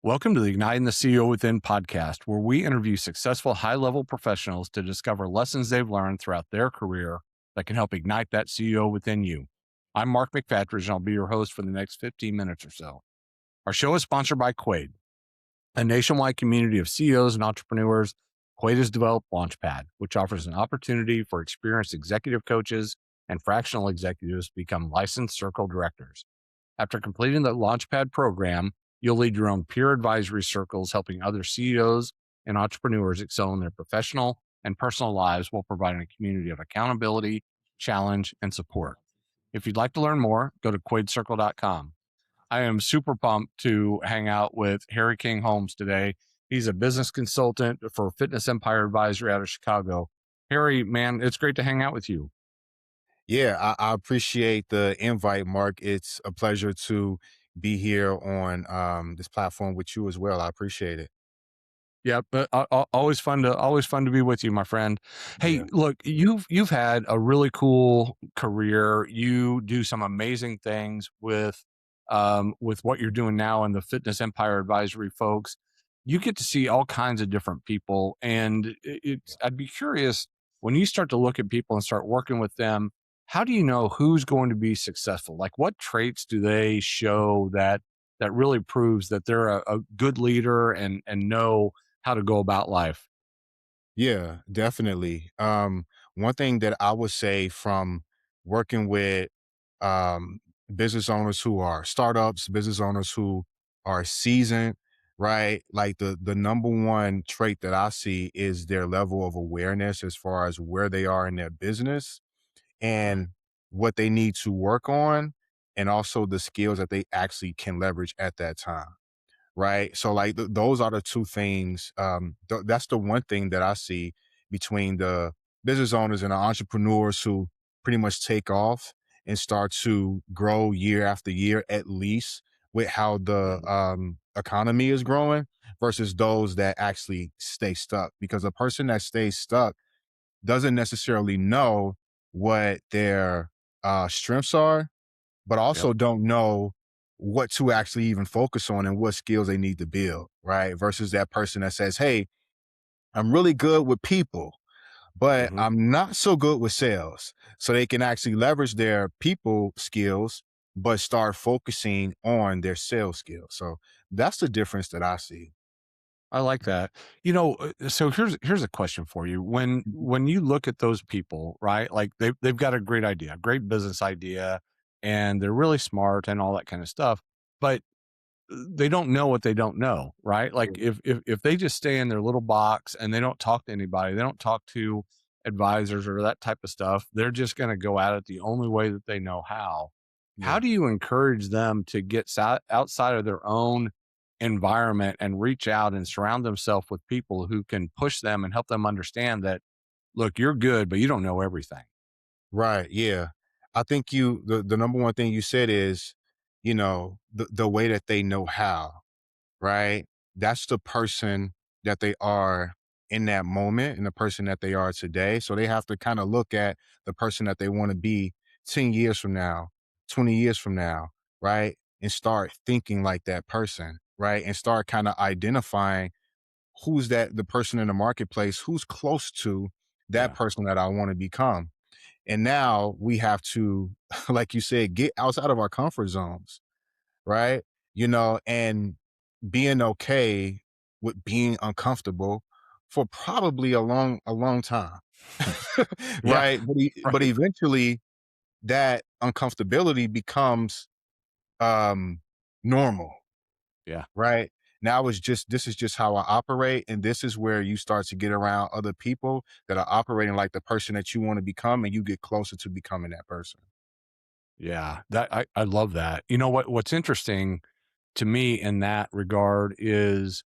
Welcome to the Igniting the CEO Within podcast, where we interview successful high-level professionals to discover lessons they've learned throughout their career that can help ignite that CEO within you. I'm Mark McFatridge, and I'll be your host for the next 15 minutes or so. Our show is sponsored by Quaid, a nationwide community of CEOs and entrepreneurs. Quaid has developed Launchpad, which offers an opportunity for experienced executive coaches and fractional executives to become licensed circle directors. After completing the Launchpad program, you'll lead your own peer advisory circles, helping other CEOs and entrepreneurs excel in their professional and personal lives while providing a community of accountability, challenge, and support. If you'd like to learn more, go to quaidcircle.com. I am super pumped to hang out with Harry King Holmes today. He's a business consultant for Fitness Empire Advisory out of Chicago. Harry, man, it's great to hang out with you. Yeah, I appreciate the invite, Mark. It's a pleasure to be here on this platform with you as well. I appreciate it. Yeah, but always fun to be with you, my friend. Hey, Yeah. look, you've had a really cool career. You do some amazing things with what you're doing now and the Fitness Empire Advisory folks. You get to see all kinds of different people, and I'd be curious when you start to look at people and start working with them. How do you know who's going to be successful? Like, what traits do they show that really proves that they're a good leader and know how to go about life? Yeah, definitely. One thing that I would say from working with um, business owners who are startups, business owners who are seasoned, right? Like the number one trait that I see is their level of awareness as far as where they are in their business and what they need to work on, and also the skills that they actually can leverage at that time. Right. So like those are the two things. That's the one thing that I see between the business owners and the entrepreneurs who pretty much take off and start to grow year after year, at least with how the economy is growing, versus those that actually stay stuck. Because a person that stays stuck doesn't necessarily know what their strengths are, but Yep. also don't know what to actually even focus on and what skills they need to build, right? Versus that person that says, hey, I'm really good with people, but hmm I'm not so good with sales. So they can actually leverage their people skills, but start focusing on their sales skills. So that's the difference that I see. I like that. So here's a question for you. When you look at those people, right? Like they've got a great idea, a great business idea, and they're really smart and all that kind of stuff, but they don't know what they don't know, right? Like if they just stay in their little box and they don't talk to anybody, they don't talk to advisors or that type of stuff, they're just going to go at it the only way that they know how. How Yeah. do you encourage them to get outside of their own environment and reach out and surround themselves with people who can push them and help them understand that, look, you're good, but you don't know everything. Right. Yeah. I think the number one thing you said is, the way that they know how, right? That's the person that they are in that moment and the person that they are today. So they have to kind of look at the person that they want to be 10 years from now, 20 years from now, right? And start thinking like that person, right? And start kind of identifying who's the person in the marketplace who's close to that Yeah. person that I want to become. And now we have to, like you said, get outside of our comfort zones, right? And being okay with being uncomfortable for probably a long time. Yeah. Right? But Right. eventually that uncomfortability becomes um normal, Yeah. right? Now this is just how I operate, and this is where you start to get around other people that are operating like the person that you want to become, and you get closer to becoming that person. Yeah. I love that. You know what's interesting to me in that regard is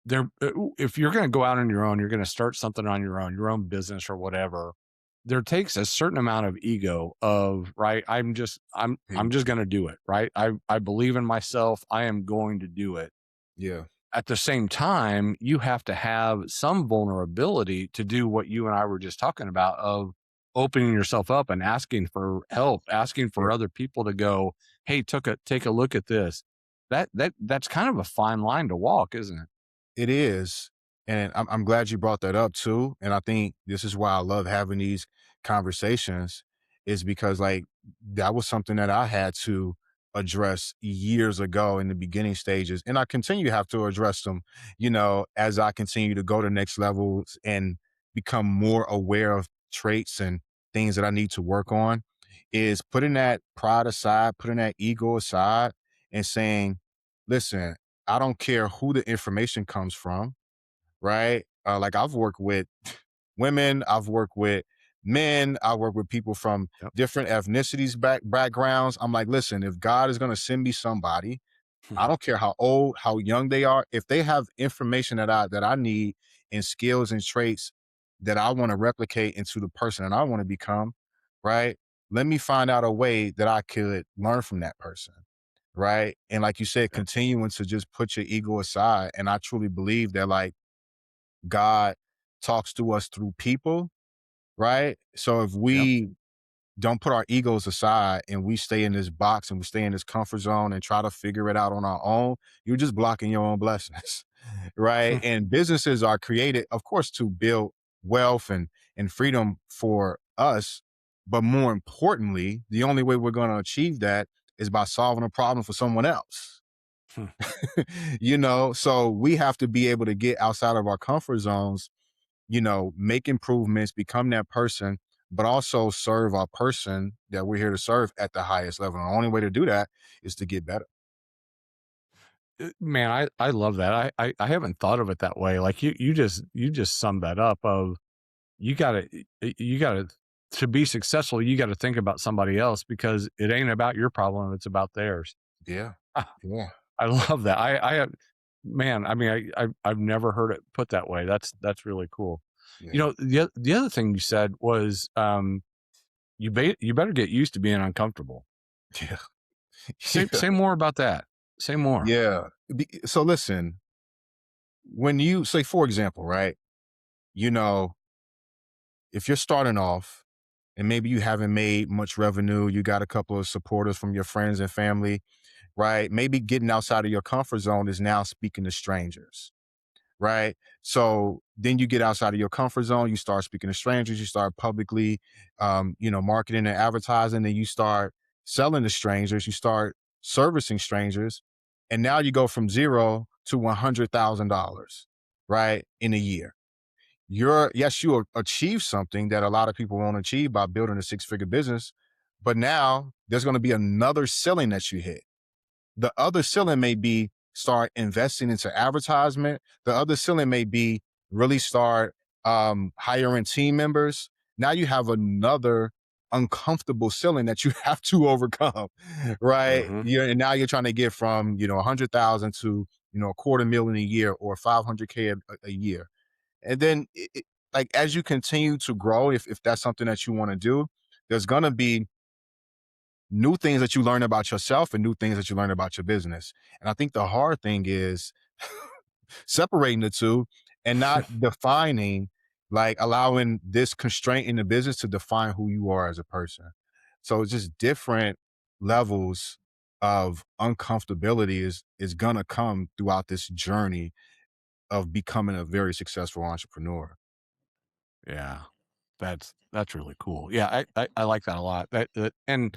if you're going to go out on your own, you're going to start something on your own business or whatever. There takes a certain amount of ego of, right. I'm just going to do it. Right. I believe in myself. I am going to do it. Yeah. At the same time, you have to have some vulnerability to do what you and I were just talking about of opening yourself up and asking for help, asking Yeah. for other people to go, hey, take a look at this. that's kind of a fine line to walk, isn't it? It is, and I'm glad you brought that up too, and I think this is why I love having these conversations is because, like, that was something that I had to address years ago in the beginning stages, and I continue to have to address them, as I continue to go to next levels and become more aware of traits and things that I need to work on, is putting that pride aside, putting that ego aside, and saying, "Listen, I don't care who the information comes from, right?" Like I've worked with women, I've worked with men, I work with people from Yep. different ethnicities, backgrounds. I'm like, listen, if God is going to send me somebody, I don't care how old, how young they are, if they have information that I need and skills and traits that I want to replicate into the person that I want to become, right? Let me find out a way that I could learn from that person. Right. And like you said, Yep. continuing to just put your ego aside. And I truly believe that, like, God talks to us through people. Right. So if Yep. we don't put our egos aside and we stay in this box and we stay in this comfort zone and try to figure it out on our own, you're just blocking your own blessings. Right. And businesses are created, of course, to build wealth and freedom for us. But more importantly, the only way we're going to achieve that is by solving a problem for someone else. So we have to be able to get outside of our comfort zones, make improvements, become that person, but also serve our person that we're here to serve at the highest level. And the only way to do that is to get better. Man, I love that. I haven't thought of it that way. Like you just summed that up of you gotta to be successful, you gotta think about somebody else because it ain't about your problem, it's about theirs. Yeah. Ah, Yeah. I love that. I have man, I mean, I've never heard it put that way. That's really cool. Yeah. The other thing you said was, you better get used to being uncomfortable. Yeah. Say Yeah. say more about that. Say more. Yeah. So listen, when you say, for example, right, you know, if you're starting off and maybe you haven't made much revenue, you got a couple of supporters from your friends and family, right? Maybe getting outside of your comfort zone is now speaking to strangers, right? So then you get outside of your comfort zone, you start speaking to strangers, you start publicly, marketing and advertising, and you start selling to strangers, you start servicing strangers, and now you go from zero to $100,000, right, in a year. Yes, you achieve something that a lot of people won't achieve by building a six-figure business, but now there's going to be another ceiling that you hit. The other ceiling may be start investing into advertisement. The other ceiling may be really start hiring team members. Now you have another uncomfortable ceiling that you have to overcome, right? Mhm. And now you're trying to get from 100,000 to a quarter million a year or 500K a year. And then like as you continue to grow, if that's something that you want to do, there's gonna be new things that you learn about yourself and new things that you learn about your business. And I think the hard thing is separating the two and not defining, like allowing this constraint in the business to define who you are as a person. So it's just different levels of uncomfortability is gonna come throughout this journey of becoming a very successful entrepreneur. Yeah. That's really cool. Yeah, I like that a lot. And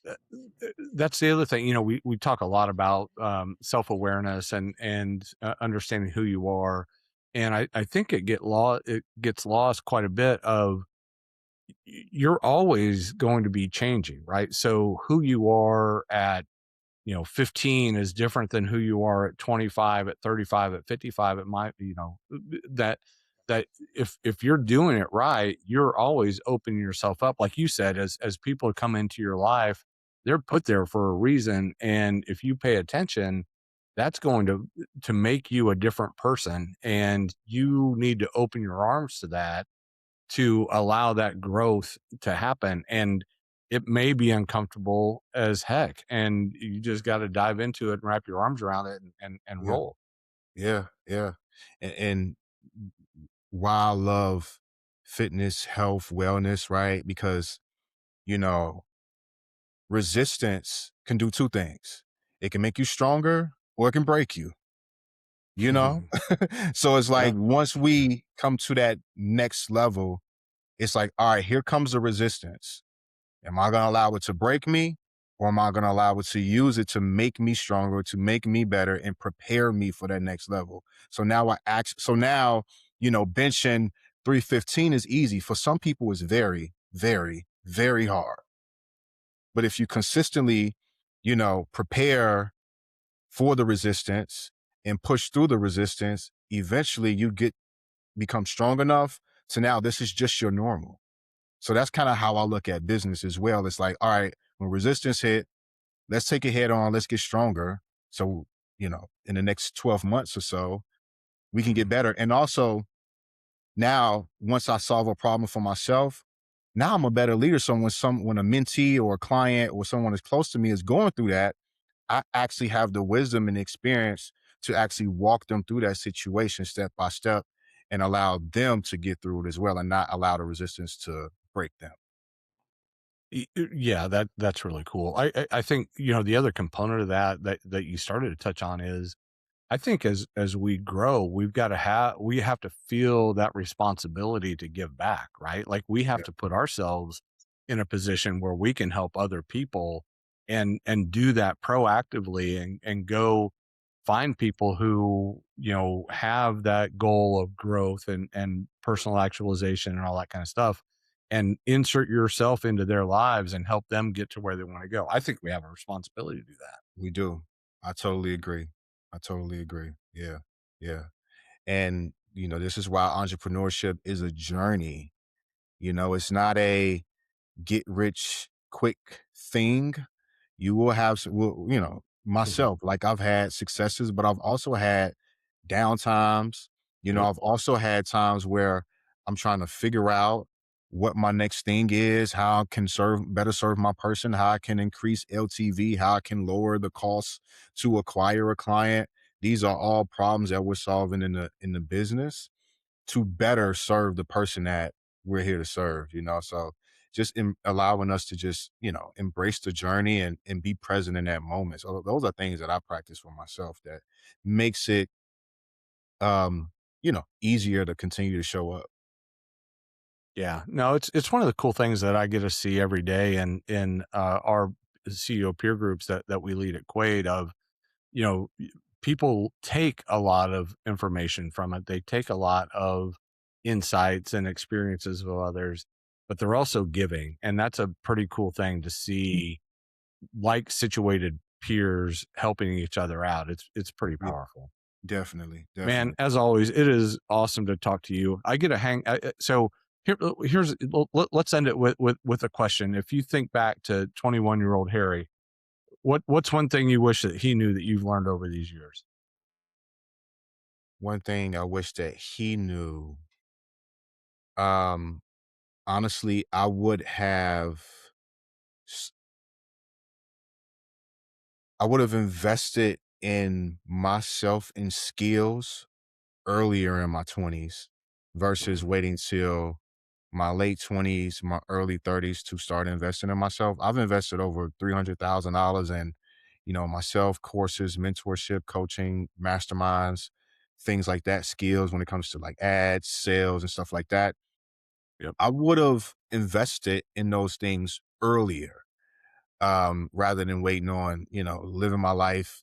uh, that's the other thing. We talk a lot about self awareness and understanding who you are, and I think it gets lost quite a bit. Of you're always going to be changing, right? So who you are at 15 is different than who you are at 25, at 35, at 55. It might, that that if you're doing it right, you're always opening yourself up. Like you said, as people come into your life, they're put there for a reason. And if you pay attention, that's going to make you a different person. And you need to open your arms to that to allow that growth to happen. And it may be uncomfortable as heck. And you just got to dive into it and wrap your arms around it and Yeah, roll. yeah, yeah. And why I love fitness, health, wellness, right? Because, you know, resistance can do two things. It can make you stronger or it can break you, you know? Mhm. So it's Yeah. like once we come to that next level, it's like, all right, here comes the resistance. Am I going to allow it to break me, or am I going to allow it to use it to make me stronger, to make me better and prepare me for that next level? So now, benching 315 is easy. For some people, it's very, very, very hard. But if you consistently, prepare for the resistance and push through the resistance, eventually become strong enough to now this is just your normal. So that's kind of how I look at business as well. It's like, all right, when resistance hit, let's take it head on. Let's get stronger. So, in the next 12 months or so, we can get Mhm. better. And also now, once I solve a problem for myself, now I'm a better leader. So when a mentee or a client or someone is close to me is going through that, I actually have the wisdom and experience to actually walk them through that situation step by step and allow them to get through it as well and not allow the resistance to break them. Yeah, that's really cool. I think, the other component of that you started to touch on is I think as we grow, we have to feel that responsibility to give back, right? Like we have Yeah, to put ourselves in a position where we can help other people and do that proactively and go find people who, have that goal of growth and personal actualization and all that kind of stuff and insert yourself into their lives and help them get to where they want to go. I think we have a responsibility to do that. we do. I totally agree. I totally agree. Yeah. Yeah. And, this is why entrepreneurship is a journey. It's not a get rich quick thing. You will have, Mhm. myself, like I've had successes, but I've also had down times. Yep. I've also had times where I'm trying to figure out what my next thing is, how I can better serve my person, how I can increase LTV, how I can lower the cost to acquire a client. These are all problems that we're solving in the business to better serve the person that we're here to serve. So just allowing us to just, embrace the journey and be present in that moment. So those are things that I practice for myself that makes it, easier to continue to show up. Yeah. No, it's one of the cool things that I get to see every day in our CEO peer groups that we lead at Quaid of, people take a lot of information from it. They take a lot of insights and experiences of others, but they're also giving. And that's a pretty cool thing to see like situated peers helping each other out. It's pretty Yeah, powerful. definitely, Man, definitely. as always, it is awesome to talk to you. I get a hang. So here's let's end it with a question. If you think back to 21-year-old Harry, what's one thing you wish that he knew that you've learned over these years? One thing I wish that he knew, um, honestly, s- I would have invested in myself and skills earlier in my 20s versus Mhm. waiting till my late 20s, my early 30s to start investing in myself. I've invested over $300,000 in, myself, courses, mentorship, coaching, masterminds, things like that, skills when it comes to like ads, sales, and stuff like that. Yep. I would have invested in those things earlier rather than waiting on, living my life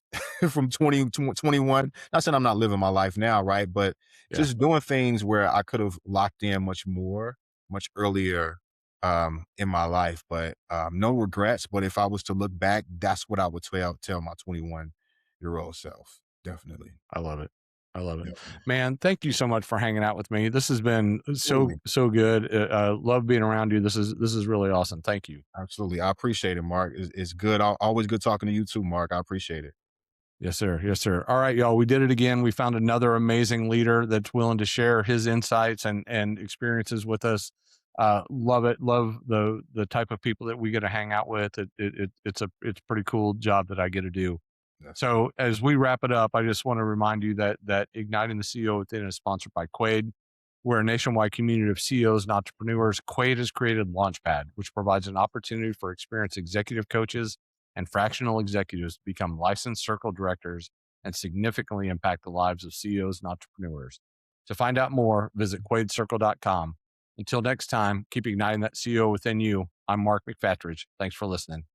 from 20 to 21. Not saying I'm not living my life now, right? But Yeah, just doing things where I could have locked in much more, much earlier in my life. But no regrets. But if I was to look back, that's what I would tell my 21-year-old self. Definitely. I love it. I love it, Yep. man. Thank you so much for hanging out with me. This has been so Absolutely. so good. Love being around you. This is really awesome. Thank you. Absolutely. I appreciate it, Mark. It's good. Always good talking to you too, Mark. I appreciate it. Yes, sir. Yes, sir. All right, y'all. We did it again. We found another amazing leader that's willing to share his insights and experiences with us. Love it. Love the type of people that we get to hang out with. It's a pretty cool job that I get to do. Definitely. So as we wrap it up, I just want to remind you that Igniting the CEO Within is sponsored by Quaid. We're a nationwide community of CEOs and entrepreneurs. Quaid has created Launchpad, which provides an opportunity for experienced executive coaches and fractional executives to become licensed circle directors and significantly impact the lives of CEOs and entrepreneurs. To find out more, visit quaidcircle.com. Until next time, keep igniting that CEO within you. I'm Mark McFatridge. Thanks for listening.